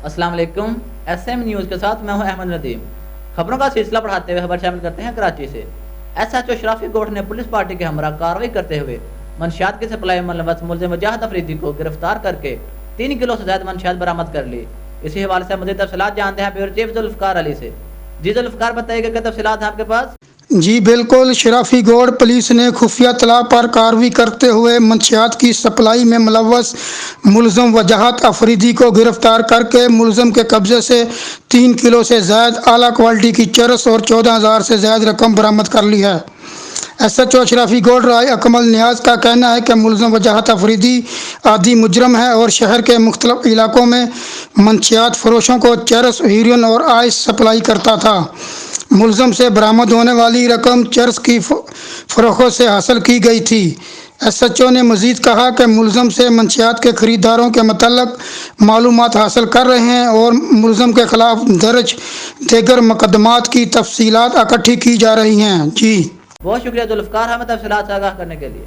السلام علیکم، S M news کے ساتھ میں ہوں احمد ندیم۔ خبروں کا سلسلہ پڑھاتے ہوئے خبر شامل کرتے ہیں کراچی سے۔ ایس ایچ او شرافی گوٹھ نے پولیس پارٹی کے ہمراہ کارروائی کرتے ہوئے منشیات کی سپلائی میں ملوث ملزم وجاہت افریدی کو گرفتار کر کے 3 کلو سے زائد منشیات برآمد کر لی۔ اسی حوالے سے مزید تفصیلات جانتے ہیں بیورو چیف ذوالفقار علی سے۔ جی ذوالفقار، بتائیے کہ کیا تفصیلات ہیں آپ کے پاس؟ جی بالکل، شرافی گوڑ پولیس نے خفیہ اطلاع پر کارروائی کرتے ہوئے منشیات کی سپلائی میں ملوث ملزم وجاہت افریدی کو گرفتار کر کے ملزم کے قبضے سے 3 کلو سے زائد اعلیٰ کوالٹی کی چرس اور 14,000 سے زائد رقم برآمد کر لی ہے۔ ایس ایچ او شرافی گوڑ رائے اکمل نیاز کا کہنا ہے کہ ملزم وجاہت افریدی عادی مجرم ہے اور شہر کے مختلف علاقوں میں منشیات فروشوں کو چرس، ہیروئن اور آئس سپلائی کرتا تھا۔ ملزم سے برآمد ہونے والی رقم چرس کی فروخت سے حاصل کی گئی تھی۔ ایس ایچ او نے مزید کہا کہ ملزم سے منشیات کے خریداروں کے متعلق معلومات حاصل کر رہے ہیں اور ملزم کے خلاف درج دیگر مقدمات کی تفصیلات اکٹھی کی جا رہی ہیں۔ جی بہت شکریہ ذوالفقار، ہمیں تفصیلات سے آگاہ کرنے کے لیے۔